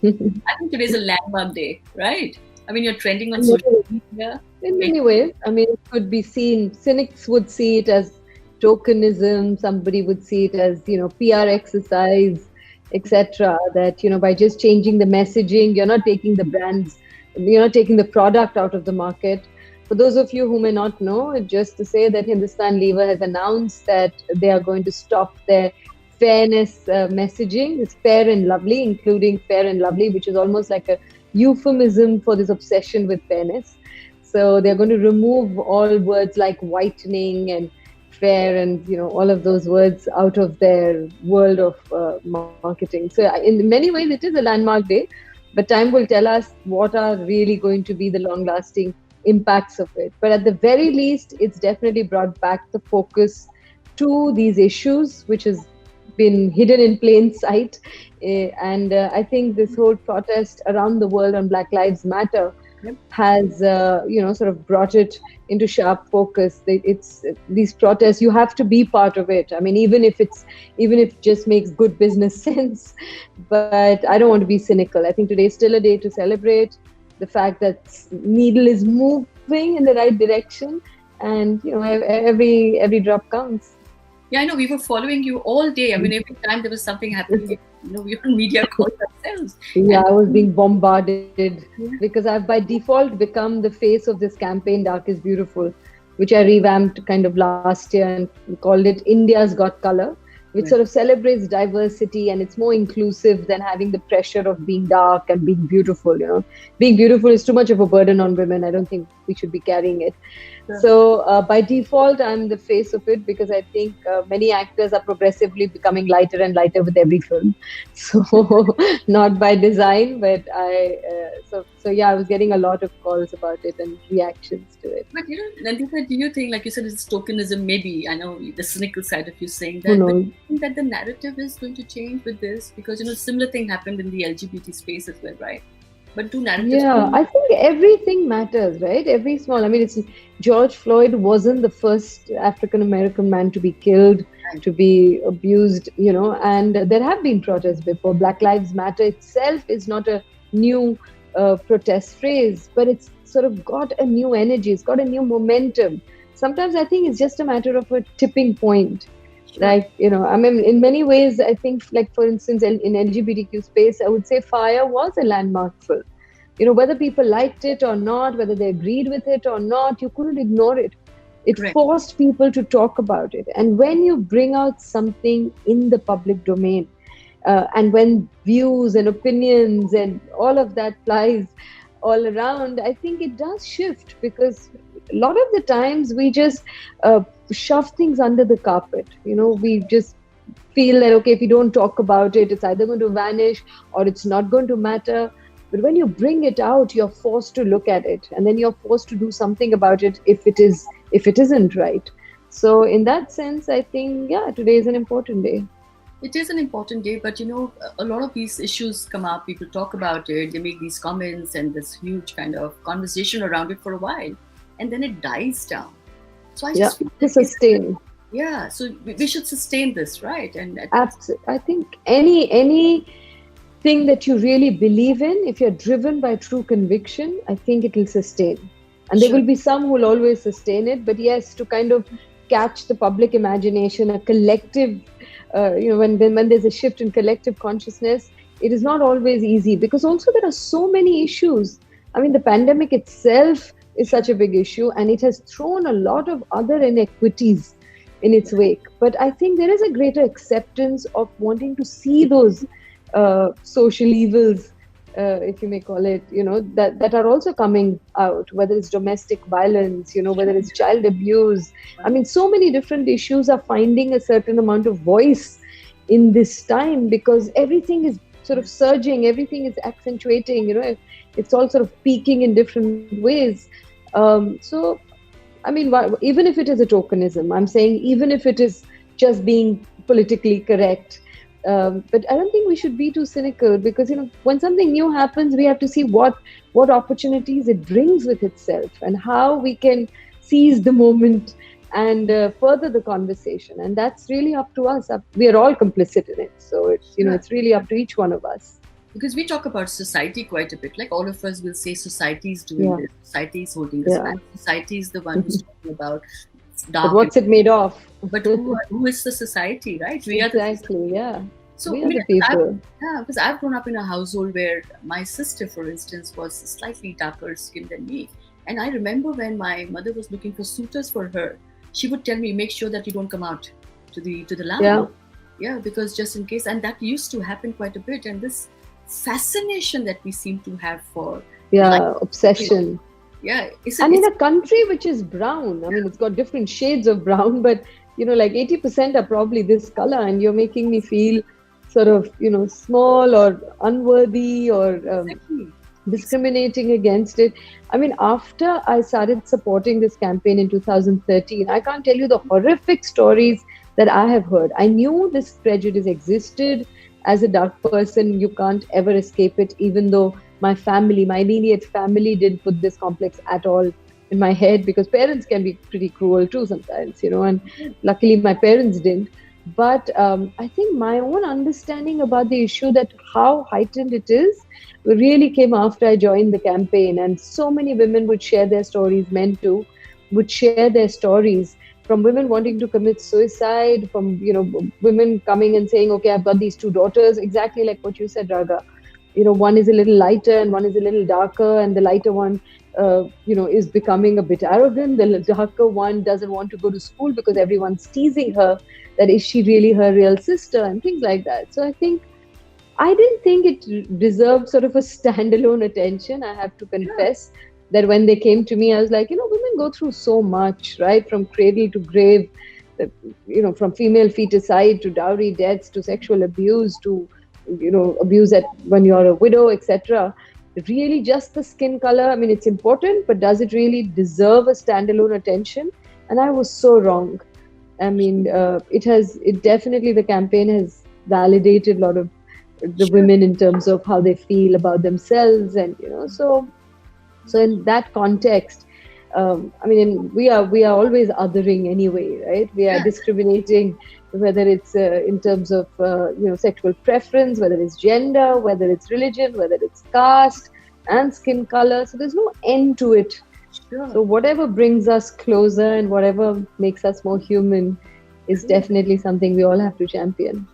I think today's a landmark day, right? I mean, you're trending on In many social ways, media. in many ways, I mean, it could be seen, cynics would see it as tokenism, somebody would see it as, PR exercise, etc. That, by just changing the messaging, you're not taking the product out of the market. For those of you who may not know, just to say that Hindustan Lever has announced that they are going to stop their fairness messaging. It's fair and lovely, including fair and lovely, which is almost like a euphemism for this obsession with fairness. So they're going to remove all words like whitening and fair and all of those words out of their world of marketing. So in many ways, it is a landmark day, but time will tell us what are really going to be the long-lasting impacts of it. But at the very least, it's definitely brought back the focus to these issues, which has been hidden in plain sight. And I think this whole protest around the world on Black Lives Matter Yep. has, sort of brought it into sharp focus. It's these protests. You have to be part of it. I mean, even if it just makes good business sense. But I don't want to be cynical. I think today is still a day to celebrate the fact that needle is moving in the right direction, and every drop counts. Yeah, I know. We were following you all day. I mean, every time there was something happening, we were on media calls ourselves. Yeah, And I was being bombarded yeah, because I've by default become the face of this campaign, Dark is Beautiful, which I revamped kind of last year and called it India's Got Color, which sort right. of celebrates diversity, and it's more inclusive than having the pressure of being dark and being beautiful. Being beautiful is too much of a burden on women. I don't think we should be carrying it. Sure. So by default, I'm the face of it because I think many actors are progressively becoming lighter and lighter with every film. So not by design, but so yeah, I was getting a lot of calls about it and reactions to it. But Nandita, do you think, like you said, it's tokenism? Maybe I know the cynical side of you saying Who that, but do knows? you think that the narrative is going to change with this? Because similar thing happened in the LGBT space as well, right? But do narratives? Yeah, I think everything matters, right? Every small. I mean, it's George Floyd wasn't the first African American man to be killed, Right. to be abused, and there have been protests before. Black Lives Matter itself is not a new protest phrase, but it's sort of got a new energy, it's got a new momentum. Sometimes I think it's just a matter of a tipping point. Sure. Like, I mean, in many ways, I think, like, for instance, in LGBTQ space, I would say Fire was a landmark film. Whether people liked it or not, whether they agreed with it or not, you couldn't ignore it. It Correct. forced people to talk about it. And when you bring out something in the public domain, and when views and opinions and all of that flies all around, I think it does shift, because a lot of the times we just shove things under the carpet. We just feel that, okay, if you don't talk about it, it's either going to vanish or it's not going to matter. But when you bring it out, you're forced to look at it, and then you're forced to do something about it if it isn't right. So in that sense, I think, yeah, today is an important day. It is an important day, but a lot of these issues come up. People talk about it. They make these comments, and this huge kind of conversation around it for a while, and then it dies down. So I Yeah, just feel to like sustain. yeah. So we should sustain this, right? And I think anything that you really believe in, if you're driven by true conviction, I think it will sustain. And there sure. will be some who will always sustain it. But yes, to kind of catch the public imagination, a collective, when there's a shift in collective consciousness, it is not always easy, because also there are so many issues. I mean, the pandemic itself is such a big issue, and it has thrown a lot of other inequities in its wake. But I think there is a greater acceptance of wanting to see those social evils, if you may call it, that are also coming out, whether it's domestic violence, whether it's child abuse. I mean, so many different issues are finding a certain amount of voice in this time, because everything is sort of surging, everything is accentuating, it's all sort of peaking in different ways. So I mean, even if it is a tokenism, I'm saying, even if it is just being politically correct, but I don't think we should be too cynical, because when something new happens, we have to see what opportunities it brings with itself, and how we can seize the moment and further the conversation. And that's really up to us. We are all complicit in it, so it's Sure. it's really up to each one of us. because we talk about society quite a bit. Like all of us will say society is doing Yeah, this, society is holding us yeah. back, society is the one who's talking about But dark. what's it made of? But who is the society, right? We are the society. Exactly, yeah. So We I are mean, the people. yeah, because I've grown up in a household where my sister, for instance, was slightly darker skinned than me, and I remember when my mother was looking for suitors for her, she would tell me, "Make sure that you don't come out to the lamp." Yeah, Yeah, because just in case, and that used to happen quite a bit. And this fascination that we seem to have for light, yeah, obsession. yeah, And in it's a country which is brown, I mean, it's got different shades of brown, but like 80% are probably this color, and you're making me feel sort of, small or unworthy or exactly. discriminating against it. I mean, after I started supporting this campaign in 2013, I can't tell you the horrific stories that I have heard. I knew this prejudice existed. As a dark person, you can't ever escape it, even though my family, my immediate family, didn't put this complex at all in my head, because parents can be pretty cruel too sometimes, and luckily my parents didn't. But I think my own understanding about the issue, that how heightened it is, really came after I joined the campaign. And so many women would share their stories, men too, would share their stories, from women wanting to commit suicide, from women coming and saying, okay, I've got these two daughters, exactly like what you said, Raga. One is a little lighter and one is a little darker, and the lighter one is becoming a bit arrogant. The darker one doesn't want to go to school because everyone's teasing her that is she really her real sister, and things like that. So I think I didn't think it deserved sort of a standalone attention. I have to Yeah, confess that when they came to me, I was like, women go through so much, right? From cradle to grave, uh, from female feticide to dowry deaths to sexual abuse to, abuse at when you're a widow, etc. Really, just the skin color. I mean, it's important, but does it really deserve a standalone attention? And I was so wrong. I mean, it definitely, the campaign has validated a lot of the sure. women in terms of how they feel about themselves. And so in that context, I mean, we are always othering anyway, right? We are Yeah, discriminating, whether it's in terms of sexual preference, whether it's gender, whether it's religion, whether it's caste and skin color. So there's no end to it. sure. So whatever brings us closer and whatever makes us more human is True. definitely something we all have to champion.